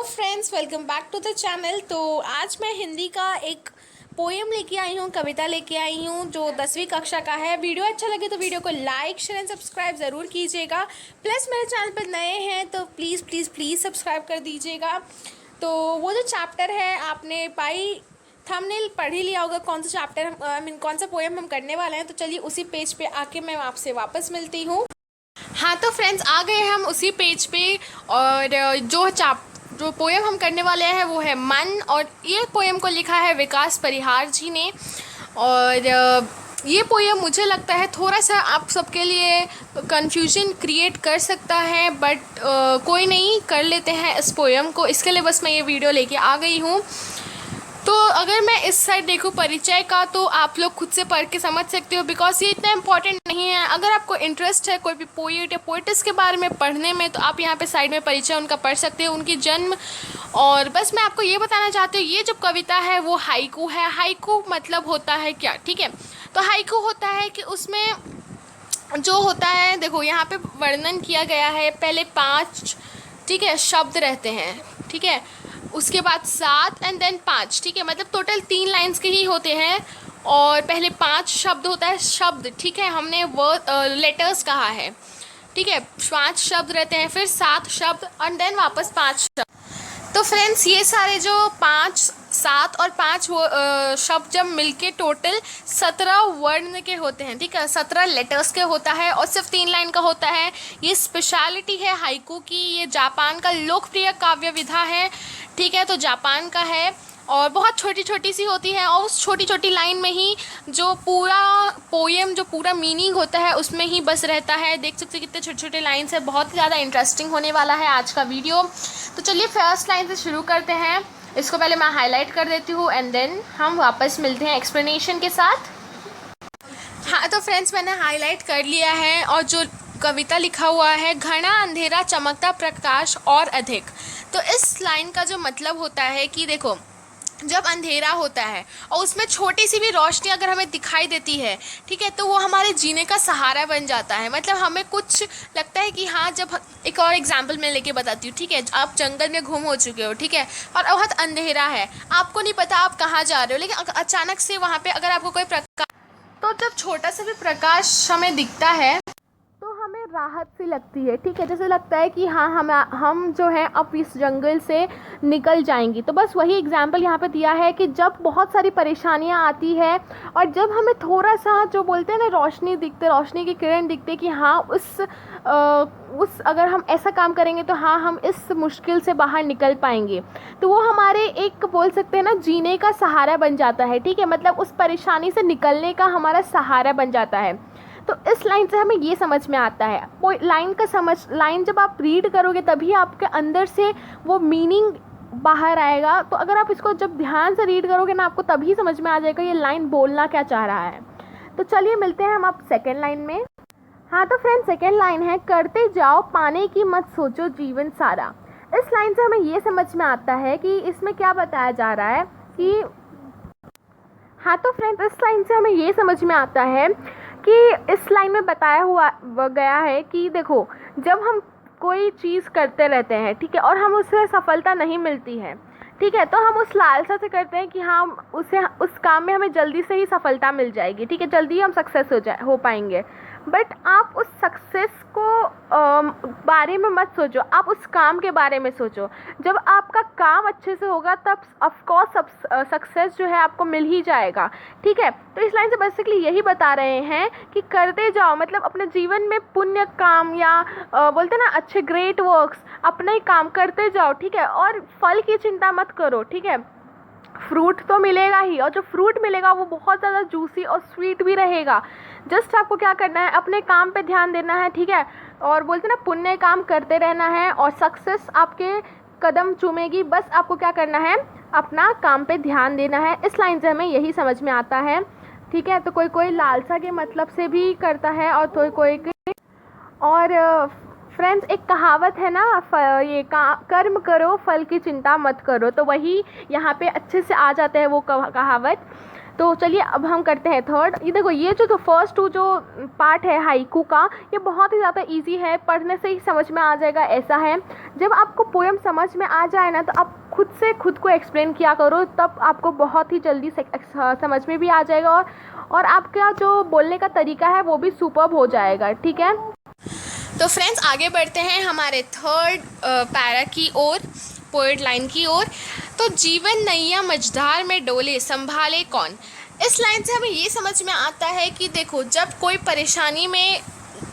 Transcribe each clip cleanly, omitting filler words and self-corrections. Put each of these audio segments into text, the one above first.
Friends, welcome back to the channel. तो आज मैं हिंदी का एक पोएम लेके आई हूँ, कविता लेके आई हूँ जो 10वीं कक्षा का है। वीडियो अच्छा लगे तो वीडियो को लाइक शेयर एंड सब्सक्राइब ज़रूर कीजिएगा। प्लस मेरे चैनल पर नए हैं तो प्लीज़ प्लीज़ प्लीज़ सब्सक्राइब कर दीजिएगा। तो वो जो चैप्टर है आपने पाई थंबनेल पढ़ ही लिया होगा, कौन सा चैप्टर आई मीन कौन सा पोएम हम करने वाले हैं। तो चलिए उसी पेज पे आके मैं आपसे वापस मिलती हूँ। हाँ तो फ्रेंड्स, आ गए हम उसी पेज पे। और जो पोएम हम करने वाले हैं वो है मन। और ये पोएम को लिखा है विकास परिहार जी ने। और ये पोएम मुझे लगता है थोड़ा सा आप सबके लिए कंफ्यूजन क्रिएट कर सकता है, बट कोई नहीं, कर लेते हैं इस पोएम को। इसके लिए बस मैं ये वीडियो लेके आ गई हूँ। तो अगर मैं इस साइड देखूँ परिचय का, तो आप लोग खुद से पढ़ के समझ सकते हो, बिकॉज ये इतना इम्पॉर्टेंट नहीं है। अगर आपको इंटरेस्ट है कोई भी पोएट या पोएटिस के बारे में पढ़ने में, तो आप यहाँ पे साइड में परिचय उनका पढ़ सकते हो, उनकी जन्म। और बस मैं आपको ये बताना चाहती हूँ, ये जो कविता है वो हाइकू है। हाइकू मतलब होता है क्या, ठीक है। तो हाइकू होता है कि उसमें जो होता है, देखो यहाँ पे वर्णन किया गया है। पहले 5, ठीक है, शब्द रहते हैं, ठीक है। उसके बाद 7 एंड देन 5, ठीक है। मतलब टोटल 3 लाइंस के ही होते हैं। और पहले 5 शब्द होता है, शब्द, ठीक है। हमने वर्ड लेटर्स कहा है, ठीक है। 5 शब्द रहते हैं, फिर 7 शब्द एंड देन वापस 5 शब्द। तो फ्रेंड्स, ये सारे जो 5, 7 और 5 वो शब्द जब मिलके टोटल 17 वर्ण के होते हैं, ठीक है। 17 लेटर्स के होता है और सिर्फ 3 लाइन का होता है। ये स्पेशलिटी है हाइकू की। ये जापान का लोकप्रिय काव्य विधा है, ठीक है। तो जापान का है और बहुत छोटी छोटी सी होती है। और उस छोटी छोटी लाइन में ही जो पूरा पोएम, जो पूरा मीनिंग होता है, उसमें ही बस रहता है। देख सकते हो कितने छोटे छोटे लाइन्स है। बहुत ज़्यादा इंटरेस्टिंग होने वाला है आज का वीडियो। तो चलिए फर्स्ट लाइन से शुरू करते हैं। इसको पहले मैं हाईलाइट कर देती हूँ एंड देन हम वापस मिलते हैं एक्सप्लेनेशन के साथ। हाँ तो फ्रेंड्स, मैंने हाईलाइट कर लिया है। और जो कविता लिखा हुआ है, घना अंधेरा चमकता प्रकाश और अधिक। तो इस लाइन का जो मतलब होता है कि देखो, जब अंधेरा होता है और उसमें छोटी सी भी रोशनी अगर हमें दिखाई देती है, ठीक है, तो वो हमारे जीने का सहारा बन जाता है। मतलब हमें कुछ लगता है कि हाँ, जब एक और एग्जांपल मैं लेके बताती हूँ, ठीक है। आप जंगल में घूम हो चुके हो, ठीक है, और बहुत अंधेरा है, आपको नहीं पता आप कहाँ जा रहे हो, लेकिन अचानक से वहाँ पे अगर आपको कोई प्रकाश, तो जब छोटा सा भी प्रकाश हमें दिखता है तो हमें राहत सी लगती है, ठीक है। जैसे लगता है कि हाँ, हम जो है अब इस जंगल से निकल जाएंगी। तो बस वही एग्जाम्पल यहाँ पे दिया है कि जब बहुत सारी परेशानियाँ आती है और जब हमें थोड़ा सा जो बोलते हैं ना रोशनी दिखते, रोशनी की किरण दिखते कि हाँ, उस अगर हम ऐसा काम करेंगे तो हाँ, हम इस मुश्किल से बाहर निकल पाएंगे। तो वो हमारे एक बोल सकते हैं ना जीने का सहारा बन जाता है, ठीक है। मतलब उस परेशानी से निकलने का हमारा सहारा बन जाता है। तो इस लाइन से हमें ये समझ में आता है। लाइन जब आप रीड करोगे तभी आपके अंदर से वो मीनिंग बाहर आएगा। तो अगर आप इसको जब ध्यान से रीड करोगे ना, आपको तभी समझ में आ जाएगा ये लाइन बोलना क्या चाह रहा है। तो चलिए मिलते हैं हम अब सेकेंड लाइन में। हाँ तो फ्रेंड, सेकेंड लाइन है, करते जाओ पाने की मत सोचो जीवन सारा। इस लाइन से हमें ये समझ में आता है कि इसमें क्या बताया जा रहा है कि हाँ तो फ्रेंड्स, इस लाइन से हमें ये समझ में आता है कि इस लाइन में बताया हुआ गया है कि देखो, जब हम कोई चीज़ करते रहते हैं, ठीक है, और हम उससे सफलता नहीं मिलती है, ठीक है, तो हम उस लालसा से करते हैं कि हाँ, उस काम में हमें जल्दी से ही सफलता मिल जाएगी, ठीक है, जल्दी हम सक्सेस हो पाएंगे। बट आप उस सक्सेस को बारे में मत सोचो, आप उस काम के बारे में सोचो। जब आपका काम अच्छे से होगा तब ऑफकोर्स सक्सेस जो है आपको मिल ही जाएगा, ठीक है। तो इस लाइन से बेसिकली यही बता रहे हैं कि करते जाओ, मतलब अपने जीवन में पुण्य काम या बोलते ना अच्छे ग्रेट वर्क्स, अपना ही काम करते जाओ, ठीक है। और फल की चिंता मत करो, ठीक है। फ्रूट तो मिलेगा ही, और जो फ्रूट मिलेगा वो बहुत ज़्यादा जूसी और स्वीट भी रहेगा। जस्ट आपको क्या करना है, अपने काम पे ध्यान देना है, ठीक है। और बोलते ना पुण्य काम करते रहना है और सक्सेस आपके कदम चूमेगी। बस आपको क्या करना है, अपना काम पे ध्यान देना है। इस लाइन से हमें यही समझ में आता है, ठीक है। तो कोई कोई लालसा के मतलब से भी करता है और कोई और फ्रेंड्स, एक कहावत है ना, ये कर्म करो फल की चिंता मत करो। तो वही यहाँ पे अच्छे से आ जाता है वो कहावत। तो चलिए अब हम करते हैं थर्ड। ये देखो, ये जो फर्स्ट टू जो पार्ट है हाइकू का, ये बहुत ही ज़्यादा इजी है, पढ़ने से ही समझ में आ जाएगा। ऐसा है, जब आपको पोएम समझ में आ जाए ना, तो आप खुद को एक्सप्लेन किया करो, तब आपको बहुत ही जल्दी से समझ में भी आ जाएगा, और आपका जो बोलने का तरीका है वो भी सुपर्ब हो जाएगा। ठीक है, तो फ्रेंड्स आगे बढ़ते हैं हमारे थर्ड पैरा की ओर, पोएट लाइन की ओर। तो जीवन नैया मझधार में डोले संभाले कौन। इस लाइन से हमें ये समझ में आता है कि देखो, जब कोई परेशानी में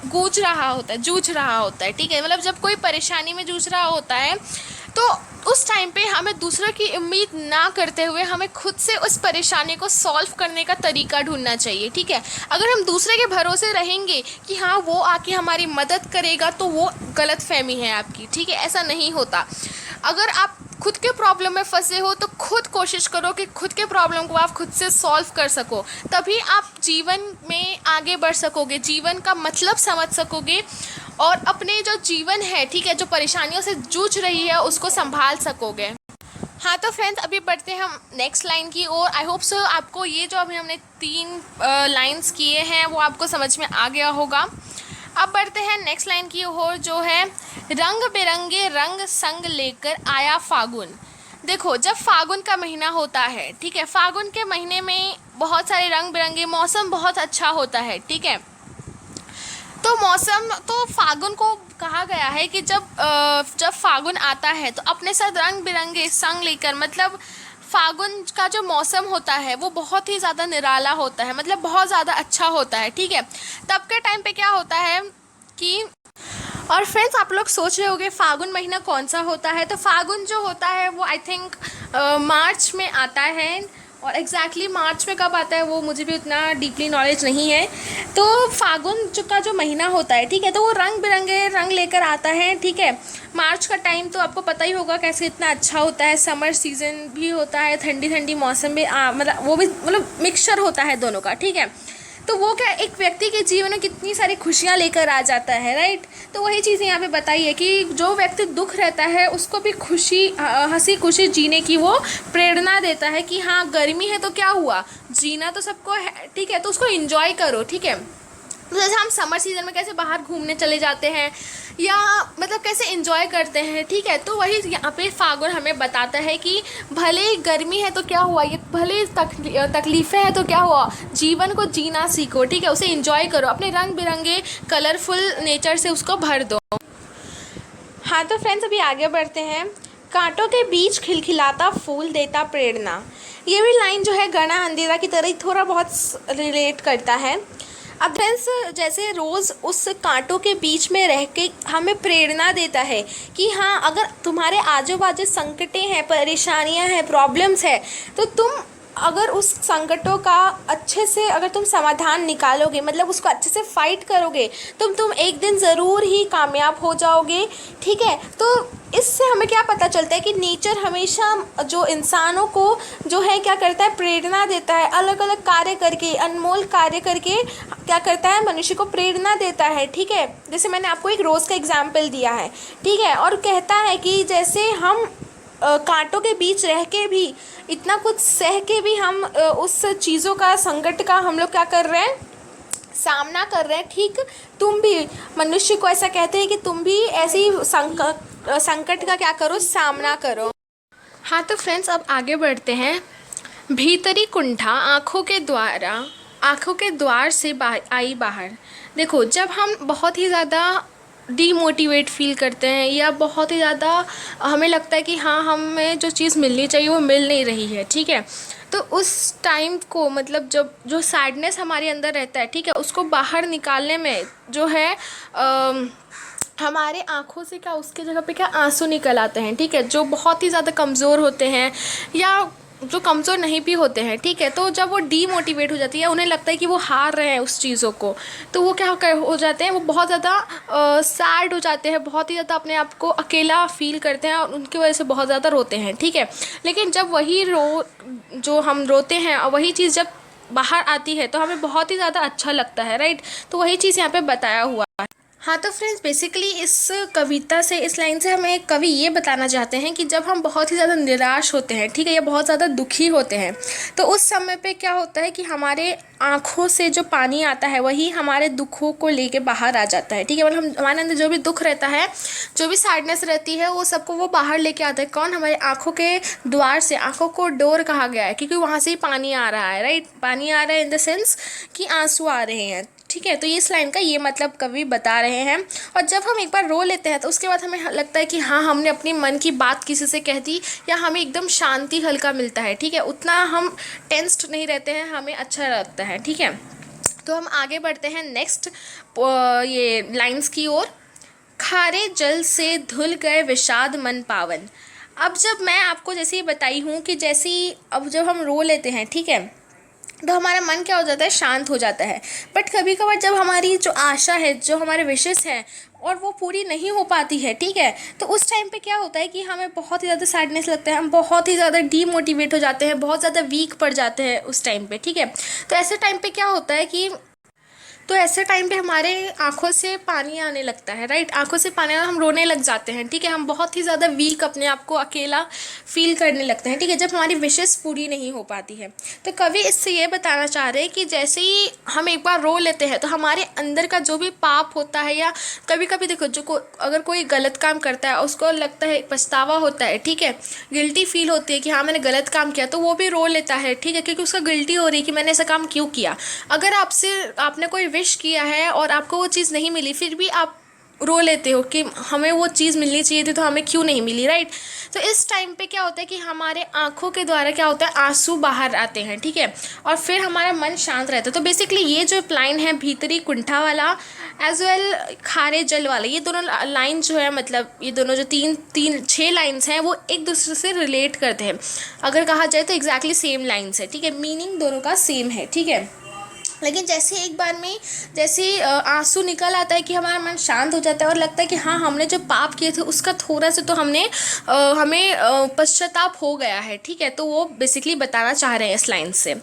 जूझ रहा होता है, ठीक है, मतलब जब कोई परेशानी में जूझ रहा होता है, तो उस टाइम पे हमें दूसरों की उम्मीद ना करते हुए हमें खुद से उस परेशानी को सॉल्व करने का तरीका ढूंढना चाहिए। ठीक है, अगर हम दूसरे के भरोसे रहेंगे कि हाँ वो आके हमारी मदद करेगा, तो वो गलत फहमी है आपकी। ठीक है, ऐसा नहीं होता। अगर आप खुद के प्रॉब्लम में फंसे हो, तो खुद कोशिश करो कि खुद के प्रॉब्लम को आप खुद से सॉल्व कर सको, तभी आप जीवन में आगे बढ़ सकोगे, जीवन का मतलब समझ सकोगे, और अपने जो जीवन है, ठीक है, जो परेशानियों से जूझ रही है, उसको संभाल सकोगे। हाँ, तो फ्रेंड्स अभी बढ़ते हैं हम नेक्स्ट लाइन की ओर। आई होप सो आपको ये जो अभी हमने 3 लाइन्स किए हैं वो आपको समझ में आ गया होगा। अब बढ़ते हैं नेक्स्ट लाइन की ओर, जो है रंग बिरंगे रंग संग लेकर आया फागुन। देखो, जब फागुन का महीना होता है, ठीक है, फागुन के महीने में बहुत सारे रंग बिरंगे, मौसम बहुत अच्छा होता है। ठीक है, तो फागुन को कहा गया है कि जब फागुन आता है तो अपने साथ रंग बिरंगे संग लेकर, मतलब फागुन का जो मौसम होता है वो बहुत ही ज़्यादा निराला होता है, मतलब बहुत ज़्यादा अच्छा होता है। ठीक है, तब के टाइम पे क्या होता है कि, और फ्रेंड्स आप लोग सोच रहे होंगे फागुन महीना कौन सा होता है, तो फागुन जो होता है वो आई थिंक मार्च में आता है, और एग्जैक्टली मार्च में कब आता है वो मुझे भी उतना डीपली नॉलेज नहीं है। तो फागुन का जो महीना होता है, ठीक है, तो वो रंग बिरंगे रंग लेकर आता है। ठीक है, मार्च का टाइम तो आपको पता ही होगा कैसे इतना अच्छा होता है, समर सीज़न भी होता है, ठंडी ठंडी मौसम भी, मतलब वो भी, मतलब मिक्सचर होता है दोनों का। ठीक है, तो वो क्या एक व्यक्ति के जीवन में कितनी सारी खुशियाँ लेकर आ जाता है, राइट। तो वही चीज़ यहाँ पे बताई है कि जो व्यक्ति दुख रहता है उसको भी खुशी, हंसी खुशी जीने की वो प्रेरणा देता है कि हाँ गर्मी है तो क्या हुआ, जीना तो सबको है। ठीक है, तो उसको एंजॉय करो। ठीक है, तो जैसे हम समर सीज़न में कैसे बाहर घूमने चले जाते हैं, या मतलब कैसे एंजॉय करते हैं। ठीक है, तो वही यहाँ पे फागुन हमें बताता है कि भले गर्मी है तो क्या हुआ, ये भले तकलीफ़ें हैं तो क्या हुआ, जीवन को जीना सीखो। ठीक है, उसे एंजॉय करो, अपने रंग बिरंगे कलरफुल नेचर से उसको भर दो। हाँ, तो फ्रेंड्स अभी आगे बढ़ते हैं। कांटों के बीच खिलखिलाता फूल देता प्रेरणा। ये भी लाइन जो है गणा अंधेरा की तरह ही थोड़ा बहुत रिलेट करता है। अब फ्रेंड्स जैसे रोज़ उस कांटों के बीच में रह के हमें प्रेरणा देता है कि हाँ अगर तुम्हारे आजू बाजू संकटें हैं, परेशानियां हैं, प्रॉब्लम्स है, तो तुम अगर उस संकटों का अच्छे से अगर तुम समाधान निकालोगे, मतलब उसको अच्छे से फाइट करोगे, तुम एक दिन ज़रूर ही कामयाब हो जाओगे। ठीक है, तो इससे हमें क्या पता चलता है कि नेचर हमेशा जो इंसानों को जो है क्या करता है, प्रेरणा देता है, अलग अलग कार्य करके, अनमोल कार्य करके क्या करता है, मनुष्य को प्रेरणा देता है। ठीक है, जैसे मैंने आपको एक रोज़ का एग्जाम्पल दिया है। ठीक है, और कहता है कि जैसे हम कांटों के बीच रह के भी, इतना कुछ सह के भी हम उस चीज़ों का, संकट का हम लोग क्या कर रहे हैं, सामना कर रहे हैं। ठीक, तुम भी, मनुष्य को ऐसा कहते हैं कि तुम भी ऐसी संकट का क्या करो, सामना करो। हाँ, तो फ्रेंड्स अब आगे बढ़ते हैं। भीतरी कुंठा आँखों के द्वार से आई बाहर। देखो, जब हम बहुत ही ज़्यादा डीमोटिवेट फील करते हैं, या बहुत ही ज़्यादा हमें लगता है कि हाँ हमें जो चीज़ मिलनी चाहिए वो मिल नहीं रही है, ठीक है, तो उस टाइम को, मतलब जब जो सैडनेस हमारे अंदर रहता है, ठीक है, उसको बाहर निकालने में जो है हमारे आँखों से क्या, उसके जगह पे क्या आंसू निकल आते हैं। ठीक है, जो बहुत ही ज़्यादा कमज़ोर होते हैं या जो कमज़ोर नहीं भी होते हैं, ठीक है, तो जब वो डीमोटिवेट हो जाती है, उन्हें लगता है कि वो हार रहे हैं उस चीज़ों को, तो वो क्या हो जाते हैं, वो बहुत ज़्यादा सैड हो जाते हैं, बहुत ही ज़्यादा अपने आप को अकेला फील करते हैं, और उनकी वजह से बहुत ज़्यादा रोते हैं। ठीक है, लेकिन जब वही जो हम रोते हैं और वही चीज़ जब बाहर आती है तो हमें बहुत ही ज़्यादा अच्छा लगता है, राइट। तो वही चीज़ यहाँ पर बताया हुआ है। हाँ तो फ्रेंड्स बेसिकली इस कविता से, इस लाइन से हमें कवि ये बताना चाहते हैं कि जब हम बहुत ही ज़्यादा निराश होते हैं, ठीक है, या बहुत ज़्यादा दुखी होते हैं, तो उस समय पे क्या होता है कि हमारे आँखों से जो पानी आता है वही हमारे दुखों को लेके बाहर आ जाता है, ठीक है। मतलब हम, हमारे अंदर जो भी दुख रहता है, जो भी सैडनेस रहती है, वो सबको वो बाहर लेके आता है। कौन? हमारे आँखों के द्वार से। आँखों को डोर कहा गया है क्योंकि वहाँ से ही पानी आ रहा है, राइट। पानी आ रहा है इन द सेंस कि आंसू आ रहे हैं, ठीक है। तो ये इस लाइन का ये मतलब कवि बता रहे हैं। और जब हम एक बार रो लेते हैं तो उसके बाद हमें लगता है कि हाँ, हमने अपनी मन की बात किसी से कह दी, या हमें एकदम शांति, हल्का मिलता है, ठीक है। उतना हम टेंस्ड नहीं रहते हैं, हमें अच्छा लगता है, ठीक है। तो हम आगे बढ़ते हैं नेक्स्ट ये लाइंस की ओर। खारे जल से धुल गए विषाद मन पावन। अब जब मैं आपको जैसे ही बताई हूँ कि जैसे ही अब जब हम रो लेते हैं, ठीक है, तो हमारा मन क्या हो जाता है? शांत हो जाता है। बट कभी कभार जब हमारी जो आशा है, जो हमारे विशेस हैं, और वो पूरी नहीं हो पाती है, ठीक है, तो उस टाइम पे क्या होता है कि हमें बहुत ही ज़्यादा सैडनेस लगता है, हम बहुत ही ज़्यादा डीमोटिवेट हो जाते हैं, बहुत ज़्यादा वीक पड़ जाते हैं उस टाइम पे, ठीक है। तो ऐसे टाइम पे क्या होता है कि ऐसे टाइम पे हमारे आँखों से पानी आने लगता है, राइट। आँखों से पानी हम रोने लग जाते हैं, ठीक है। हम बहुत ही ज़्यादा वीक, अपने आप को अकेला फील करने लगते हैं, ठीक है, जब हमारी विशेस पूरी नहीं हो पाती है। तो कवि इससे ये बताना चाह रहे हैं कि जैसे ही हम एक बार रो लेते हैं तो हमारे अंदर का जो भी पाप होता है, या कभी कभी देखो अगर कोई गलत काम करता है, उसको लगता है, पछतावा होता है, ठीक है, गिल्टी फील होती है कि हाँ मैंने गलत काम किया, तो वो भी रो लेता है, ठीक है, क्योंकि उसका गिल्टी हो रही है कि मैंने ऐसा काम क्यों किया। अगर आपने कोई विश किया है और आपको वो चीज़ नहीं मिली, फिर भी आप रो लेते हो कि हमें वो चीज़ मिलनी चाहिए थी तो हमें क्यों नहीं मिली, राइट। तो इस टाइम पे क्या होता है कि हमारे आंखों के द्वारा क्या होता है, आंसू बाहर आते हैं, ठीक है, और फिर हमारा मन शांत रहता है। तो बेसिकली ये जो लाइन है, भीतरी कुंठा वाला एज वेल खारे जल वाला, ये दोनों लाइन जो है, मतलब ये दोनों जो तीन 6 लाइन्स हैं, वो एक दूसरे से रिलेट करते हैं। अगर कहा जाए तो एग्जैक्टली सेम लाइन्स है, ठीक है, मीनिंग दोनों का सेम है, ठीक है। लेकिन जैसे एक बार में जैसे आंसू निकल आता है कि हमारा मन शांत हो जाता है और लगता है कि हाँ, हमने जो पाप किए थे उसका थोड़ा सा तो हमें पश्चाताप हो गया है, ठीक है। तो वो बेसिकली बताना चाह रहे हैं इस लाइन से।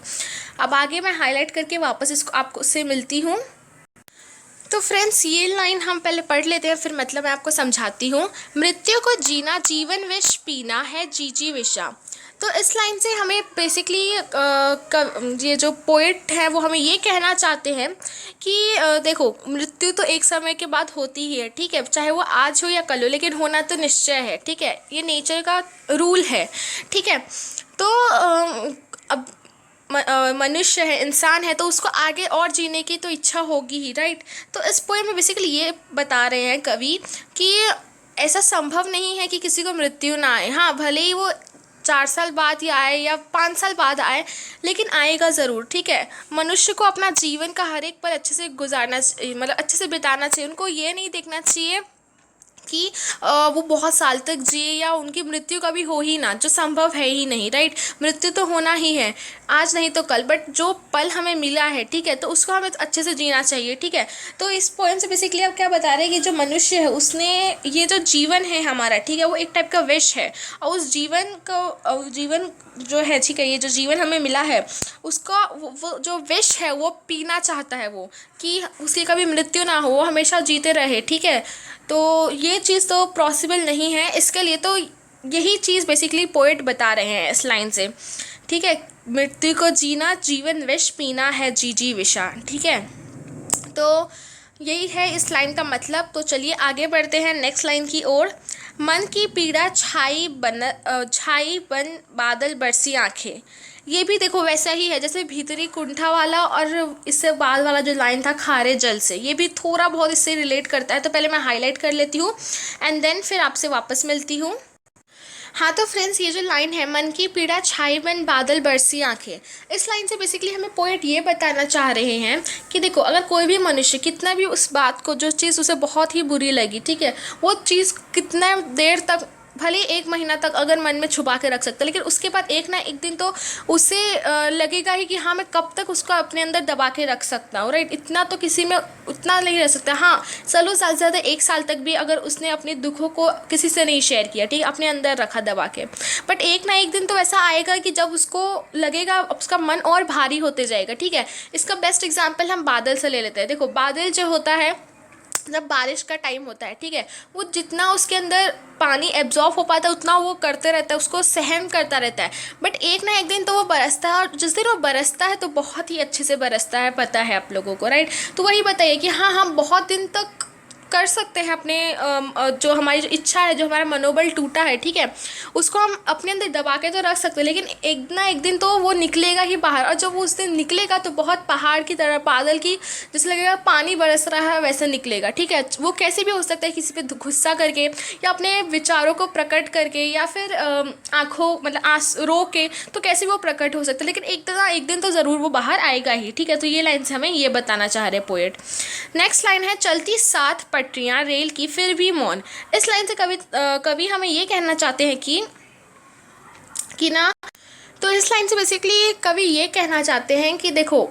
अब आगे मैं हाईलाइट करके वापस इसको आपको से मिलती हूँ। तो फ्रेंड्स ये लाइन हम पहले पढ़ लेते हैं, फिर मतलब मैं आपको समझाती हूँ। मृत्यु को जीना जीवन विष पीना है जीजी विषा। तो इस लाइन से हमें बेसिकली ये जो पोइट है वो हमें ये कहना चाहते हैं कि देखो, मृत्यु तो एक समय के बाद होती ही है, ठीक है, चाहे वो आज हो या कल हो, लेकिन होना तो निश्चय है, ठीक है, ये नेचर का रूल है, ठीक है। तो अब मनुष्य है, इंसान है, तो उसको आगे और जीने की तो इच्छा होगी ही, राइट। तो इस पोएम में बेसिकली ये बता रहे हैं कवि कि ऐसा संभव नहीं है कि किसी को मृत्यु ना आए। हाँ, भले ही वो 4 साल बाद ही आए या 5 साल बाद आए, लेकिन आएगा ज़रूर, ठीक है। मनुष्य को अपना जीवन का हर एक पल अच्छे से गुजारना, मतलब अच्छे से बिताना चाहिए। उनको ये नहीं देखना चाहिए कि वो बहुत साल तक जिए या उनकी मृत्यु कभी हो ही ना, जो संभव है ही नहीं, राइट। मृत्यु तो होना ही है, आज नहीं तो कल, बट जो पल हमें मिला है, ठीक है, तो उसको हमें अच्छे से जीना चाहिए, ठीक है। तो इस पोएम से बेसिकली आप क्या बता रहे हैं कि जो मनुष्य है उसने, ये जो जीवन है हमारा, ठीक है, वो एक टाइप का विश है, और उस जीवन को, जीवन जो है, ठीक है, ये जो जीवन हमें मिला है उसका वो जो विश है वो पीना चाहता है, वो कि उसकी कभी मृत्यु ना हो, वो हमेशा जीते रहे, ठीक है। तो ये चीज़ तो पॉसिबल नहीं है, इसके लिए तो यही चीज़ बेसिकली पोएट बता रहे हैं इस लाइन से, ठीक है। मृत्यु को जीना जीवन विष पीना है जीजी विषा, ठीक है। तो यही है इस लाइन का मतलब। तो चलिए आगे बढ़ते हैं नेक्स्ट लाइन की ओर। मन की पीड़ा छाई बन बादल बरसी आंखें। ये भी देखो वैसा ही है जैसे भीतरी कुंठा वाला, और इससे बाद वाला जो लाइन था खारे जल से, ये भी थोड़ा बहुत इससे रिलेट करता है। तो पहले मैं हाईलाइट कर लेती हूँ एंड देन फिर आपसे वापस मिलती हूँ। हाँ तो फ्रेंड्स, ये जो लाइन है, मन की पीड़ा छाई बन बादल बरसी आंखें, इस लाइन से बेसिकली हमें पोएट ये बताना चाह रहे हैं कि देखो, अगर कोई भी मनुष्य कितना भी उस बात को, जो चीज़ उसे बहुत ही बुरी लगी, ठीक है, वो चीज़ कितना देर तक, भले 1 महीना तक अगर मन में छुपा के रख सकता है, लेकिन उसके बाद एक ना एक दिन तो उसे लगेगा ही कि हाँ, मैं कब तक उसको अपने अंदर दबा के रख सकता हूँ, राइट। इतना तो किसी में उतना नहीं रह सकता। हाँ, चलो ज़्यादा से ज़्यादा 1 साल तक भी अगर उसने अपने दुखों को किसी से नहीं शेयर किया, ठीक है, अपने अंदर रखा दबा के, बट एक ना एक दिन तो ऐसा आएगा कि जब उसको लगेगा, उसका मन और भारी होते जाएगा, ठीक है। इसका बेस्ट एग्जाम्पल हम बादल से ले लेते हैं। देखो, बादल जो होता है जब बारिश का टाइम होता है, ठीक है, वो जितना उसके अंदर पानी एब्जॉर्ब हो पाता है उतना वो करते रहता है, उसको सहन करता रहता है। बट एक ना एक दिन तो वो बरसता है, और जिस दिन वो बरसता है तो बहुत ही अच्छे से बरसता है, पता है आप लोगों को, राइट। तो वही बताइए कि हाँ, हम बहुत दिन तक कर सकते हैं अपने जो हमारी जो इच्छा है, जो हमारा मनोबल टूटा है, ठीक है, उसको हम अपने अंदर दबा के तो रख सकते हैं, लेकिन एक ना एक दिन तो वो निकलेगा ही बाहर। और जब वो उस दिन निकलेगा तो बहुत पहाड़ की तरह, बादल की जैसे लगेगा पानी बरस रहा है वैसे निकलेगा, ठीक है। वो कैसे भी हो सकता है, किसी पे गुस्सा करके या अपने विचारों को प्रकट करके, या फिर आंखों मतलब आंस रो के, तो कैसे भी वो प्रकट हो सकता है, लेकिन एक दिन तो ज़रूर वो बाहर आएगा ही, ठीक है। तो ये लाइन से हमें ये बताना चाह रहे पोएट। नेक्स्ट लाइन है, चलती 7 पटरियां रेल की फिर भी मौन। इस लाइन से कवि हमें ये कहना चाहते हैं कि ना, तो इस लाइन से बेसिकली कवि ये कहना चाहते हैं कि देखो,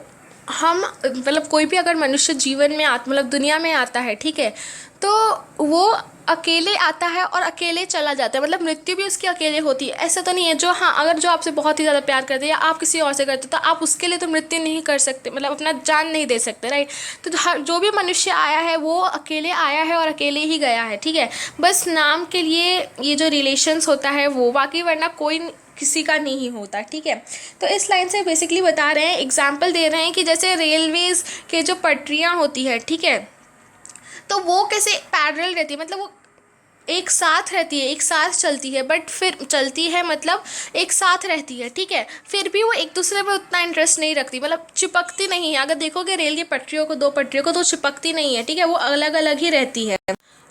हम मतलब कोई भी अगर मनुष्य जीवन में मतलब दुनिया में आता है, ठीक है, तो वो अकेले आता है और अकेले चला जाता है, मतलब मृत्यु भी उसकी अकेले होती है। ऐसा तो नहीं है जो, हाँ, अगर जो आपसे बहुत ही ज़्यादा प्यार करते हैं या आप किसी और से करते तो आप उसके लिए तो मृत्यु नहीं कर सकते, मतलब अपना जान नहीं दे सकते, राइट। तो हर जो भी मनुष्य आया है वो अकेले आया है और अकेले ही गया है, ठीक है। बस नाम के लिए ये जो रिलेशंस होता है वो, बाकी वरना कोई किसी का नहीं होता, ठीक है। तो इस लाइन से बेसिकली बता रहे हैं, एग्जाम्पल दे रहे हैं कि जैसे रेलवेज़ के जो पटरियाँ होती है, ठीक है, तो वो कैसे पैरेलल रहती है, मतलब वो एक साथ रहती है, एक साथ चलती है, बट फिर चलती है मतलब एक साथ रहती है, ठीक है, फिर भी वो एक दूसरे में उतना इंटरेस्ट नहीं रखती, मतलब चिपकती नहीं है। अगर देखोगे रेल की पटरियों को, 2 पटरियों को, तो चिपकती नहीं है, ठीक है, वो अलग अलग ही रहती है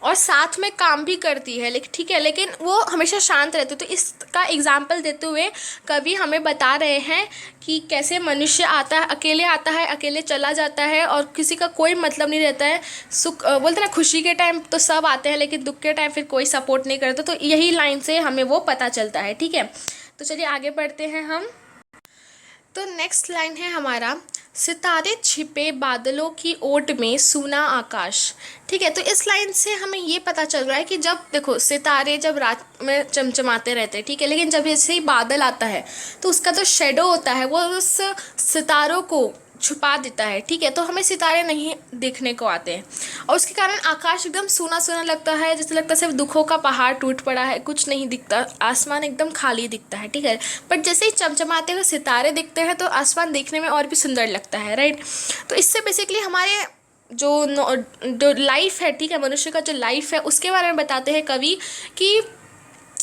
और साथ में काम भी करती है, लेकिन ठीक है, लेकिन वो हमेशा शांत रहती है। तो इसका एग्जाम्पल देते हुए कवि हमें बता रहे हैं कि कैसे मनुष्य आता है, अकेले आता है, अकेले चला जाता है और किसी का कोई मतलब नहीं रहता है। सुख बोलते ना, खुशी के टाइम तो सब आते हैं लेकिन दुख के टाइम फिर कोई सपोर्ट नहीं करता। तो यही लाइन से हमें वो पता चलता है, ठीक है। तो चलिए आगे बढ़ते हैं हम। तो नेक्स्ट लाइन है हमारा, सितारे छिपे बादलों की ओट में सूना आकाश, ठीक है। तो इस लाइन से हमें ये पता चल रहा है कि जब देखो सितारे जब रात में चमचमाते रहते हैं, ठीक है, लेकिन जब ऐसे ही बादल आता है तो उसका जो शेडो होता है वो उस सितारों को छुपा देता है, ठीक है। तो हमें सितारे नहीं देखने को आते हैं और उसके कारण आकाश एकदम सूना सूना लगता है, जैसे लगता है सिर्फ दुखों का पहाड़ टूट पड़ा है, कुछ नहीं दिखता, आसमान एकदम खाली दिखता है, ठीक है। बट जैसे ही चमचमाते हुए सितारे दिखते हैं तो आसमान देखने में और भी सुंदर लगता है, राइट। तो इससे बेसिकली हमारे जो लाइफ है, ठीक है, मनुष्य का जो लाइफ है उसके बारे में बताते हैं कवि कि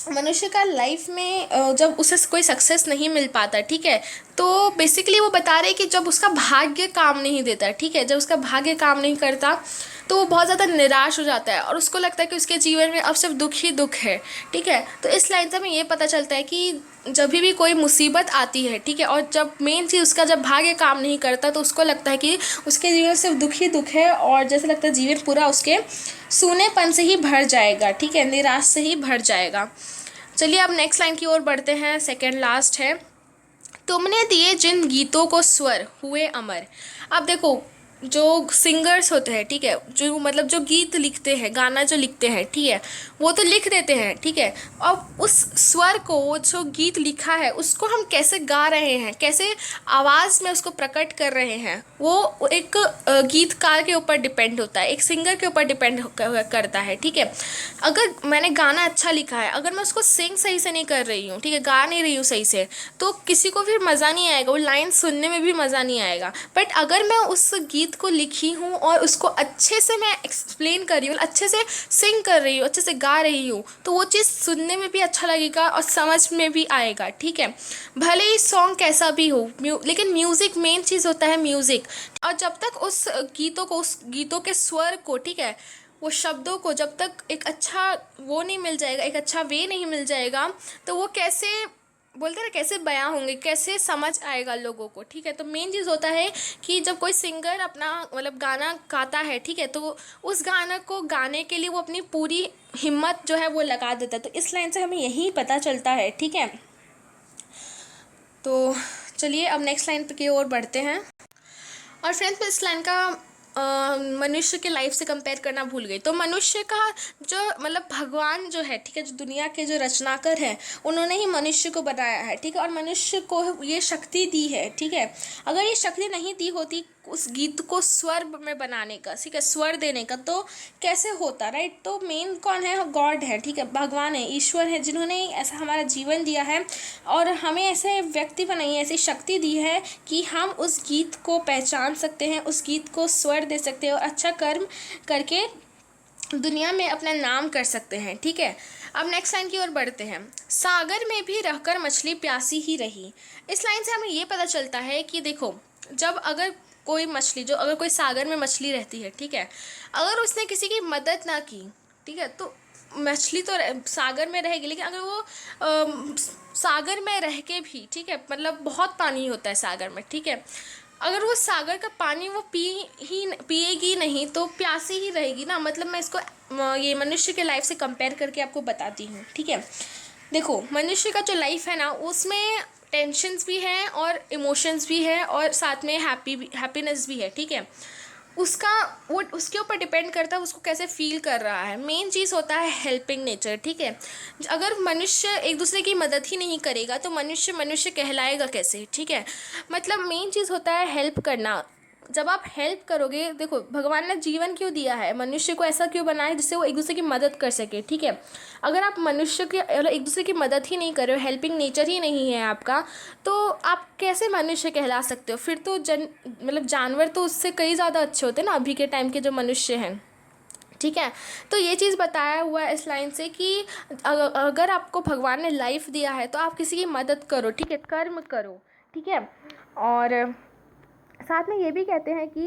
मनुष्य का लाइफ में जब उसे कोई सक्सेस नहीं मिल पाता, ठीक है, तो बेसिकली वो बता रहे हैं कि जब उसका भाग्य काम नहीं देता, ठीक है, जब उसका भाग्य काम नहीं करता तो वो बहुत ज़्यादा निराश हो जाता है और उसको लगता है कि उसके जीवन में अब सिर्फ दुख ही दुख है, ठीक है। तो इस लाइन से हमें ये पता चलता है कि जब भी कोई मुसीबत आती है, ठीक है, और जब मेन चीज़ उसका जब भाग्य काम नहीं करता तो उसको लगता है कि उसके जीवन में सिर्फ दुख ही दुख है और जैसे लगता है जीवन पूरा उसके सूनेपन से ही भर जाएगा, ठीक है, निराश से ही भर जाएगा। चलिए अब नेक्स्ट लाइन की ओर बढ़ते हैं, सेकेंड लास्ट है, तुमने दिए जिन गीतों को स्वर हुए अमर। अब देखो, जो सिंगर्स होते हैं, ठीक है, जो मतलब जो गीत लिखते हैं, गाना जो लिखते हैं, ठीक है, वो तो लिख देते हैं, ठीक है, अब उस स्वर को, वो जो गीत लिखा है उसको हम कैसे गा रहे हैं, कैसे आवाज़ में उसको प्रकट कर रहे हैं, वो एक गीतकार के ऊपर डिपेंड होता है, एक सिंगर के ऊपर डिपेंड करता है, ठीक है। अगर मैंने गाना अच्छा लिखा है, अगर मैं उसको सिंग सही से नहीं कर रही हूँ, ठीक है, गा नहीं रही हूँ सही से, तो किसी को फिर मज़ा नहीं आएगा, वो लाइन सुनने में भी मज़ा नहीं आएगा। बट अगर मैं उस गीत को लिखी हूँ और उसको अच्छे से मैं एक्सप्लेन कर रही हूँ, अच्छे से सिंग कर रही हूँ, अच्छे से गा रही हूँ, तो वो चीज़ सुनने में भी अच्छा लगेगा और समझ में भी आएगा, ठीक है। भले ही सॉन्ग कैसा भी हो, लेकिन म्यूज़िक मेन चीज़ होता है, म्यूज़िक। और जब तक उस गीतों के स्वर को, ठीक है, वो शब्दों को जब तक एक अच्छा वो नहीं मिल जाएगा, एक अच्छा वे नहीं मिल जाएगा, तो वो कैसे बोलते हैं ना, कैसे बयां होंगे, कैसे समझ आएगा लोगों को, ठीक है। तो मेन चीज़ होता है कि जब कोई सिंगर अपना मतलब गाना गाता है, ठीक है, तो उस गाना को गाने के लिए वो अपनी पूरी हिम्मत जो है वो लगा देता है। तो इस लाइन से हमें यही पता चलता है, ठीक है। तो चलिए अब नेक्स्ट लाइन की ओर बढ़ते हैं। और फ्रेंड्स, मैं इस लाइन का मनुष्य के लाइफ से कंपेयर करना भूल गई। तो मनुष्य का जो मतलब भगवान जो है, ठीक है, जो दुनिया के जो रचनाकर हैं, उन्होंने ही मनुष्य को बनाया है, ठीक है, और मनुष्य को ये शक्ति दी है, ठीक है। अगर ये शक्ति नहीं दी होती, उस गीत को स्वर में बनाने का, ठीक है, स्वर देने का, तो कैसे होता, राइट। तो मेन कौन है, गॉड है, ठीक है, भगवान है, ईश्वर है, जिन्होंने ऐसा हमारा जीवन दिया है और हमें ऐसे व्यक्ति बनाई है, ऐसी शक्ति दी है कि हम उस गीत को पहचान सकते हैं, उस गीत को स्वर दे सकते हैं और अच्छा कर्म करके दुनिया में अपना नाम कर सकते हैं, ठीक है। अब नेक्स्ट लाइन की ओर बढ़ते हैं। सागर में भी रहकर मछली प्यासी ही रही। इस लाइन से हमें ये पता चलता है कि देखो, जब अगर कोई मछली, जो अगर कोई सागर में मछली रहती है, ठीक है, अगर उसने किसी की मदद ना की, ठीक है, तो मछली तो सागर में रहेगी, लेकिन अगर वो सागर में रह के भी, ठीक है, मतलब बहुत पानी होता है सागर में, ठीक है, अगर वो सागर का पानी वो पिएगी नहीं तो प्यासी ही रहेगी ना। मतलब मैं इसको ये मनुष्य के लाइफ से कंपेयर करके आपको बताती हूँ, ठीक है। देखो, मनुष्य का जो लाइफ है ना, उसमें टेंशन्स भी हैं और इमोशंस भी है और साथ में हैप्पीनेस भी है, ठीक है। उसका वो उसके ऊपर डिपेंड करता है उसको कैसे फील कर रहा है। मेन चीज़ होता है हेल्पिंग नेचर, ठीक है। अगर मनुष्य एक दूसरे की मदद ही नहीं करेगा तो मनुष्य मनुष्य कहलाएगा कैसे, ठीक है। मतलब मेन चीज़ होता है हेल्प करना। जब आप हेल्प करोगे, देखो भगवान ने जीवन क्यों दिया है, मनुष्य को ऐसा क्यों बनाया जिससे वो एक दूसरे की मदद कर सके, ठीक है। अगर आप मनुष्य के एक दूसरे की मदद ही नहीं कर रहे हो, हेल्पिंग नेचर ही नहीं है आपका, तो आप कैसे मनुष्य कहला सकते हो। फिर तो मतलब जानवर तो उससे कई ज़्यादा अच्छे होते हैं ना, अभी के टाइम के जो मनुष्य हैं, ठीक है। तो ये चीज़ बताया हुआ है इस लाइन से कि अगर आपको भगवान ने लाइफ दिया है तो आप किसी की मदद करो, ठीक है, कर्म करो, ठीक है। और साथ में ये भी कहते हैं कि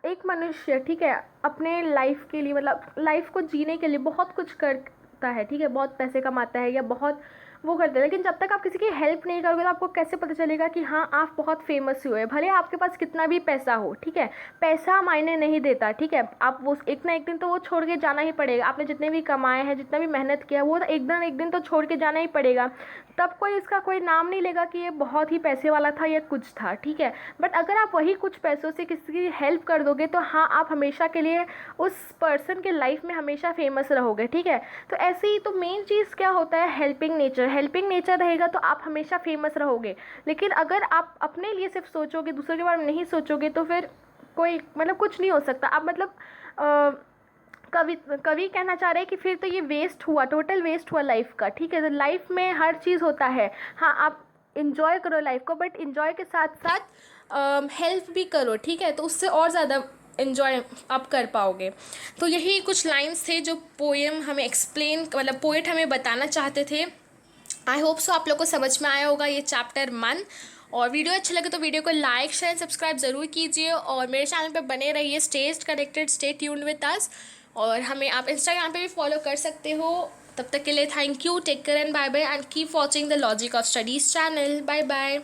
एक मनुष्य, ठीक है, अपने लाइफ के लिए, मतलब लाइफ को जीने के लिए बहुत कुछ करता है, ठीक है, बहुत पैसे कमाता है या बहुत वो करते हैं, लेकिन जब तक आप किसी की हेल्प नहीं करोगे तो आपको कैसे पता चलेगा कि हाँ आप बहुत फेमस हुए। भले आपके पास कितना भी पैसा हो, ठीक है, पैसा मायने नहीं देता, ठीक है। आप वो एक ना एक दिन तो वो छोड़ के जाना ही पड़ेगा। आपने जितने भी कमाए हैं, जितना भी मेहनत किया, वो एक दिन एक दिन तो छोड़ के जाना ही पड़ेगा। तब कोई इसका कोई नाम नहीं लेगा कि ये बहुत ही पैसे वाला था या कुछ था, ठीक है। बट अगर आप वही कुछ पैसों से किसी की हेल्प कर दोगे तो हाँ आप हमेशा के लिए उस पर्सन के लाइफ में हमेशा फेमस रहोगे, ठीक है। तो ऐसे ही तो मेन चीज़ क्या होता है, हेल्पिंग नेचर रहेगा तो आप हमेशा फेमस रहोगे। लेकिन अगर आप अपने लिए सिर्फ सोचोगे, दूसरों के बारे में नहीं सोचोगे, तो फिर कोई मतलब कुछ नहीं हो सकता। आप मतलब कवि कहना चाह रहे हैं कि फिर तो ये वेस्ट हुआ, टोटल वेस्ट हुआ लाइफ का, ठीक है। तो लाइफ में हर चीज़ होता है, हाँ आप इन्जॉय करो लाइफ को, बट इन्जॉय के साथ साथ हेल्प भी करो, ठीक है, तो उससे और ज़्यादा इन्जॉय आप कर पाओगे। तो यही कुछ लाइंस थे जो पोएम हमें एक्सप्लेन, मतलब पोएट हमें बताना चाहते थे। आई होप सो आप लोग को समझ में आया होगा ये चैप्टर 1। और वीडियो अच्छा लगे तो वीडियो को लाइक शेयर सब्सक्राइब ज़रूर कीजिए और मेरे चैनल पे बने रहिए। Stay connected, stay tuned with us. और हमें आप इंस्टाग्राम पे भी फॉलो कर सकते हो। तब तक के लिए thank you, take care and bye bye, and keep watching the logic of studies channel. Bye bye.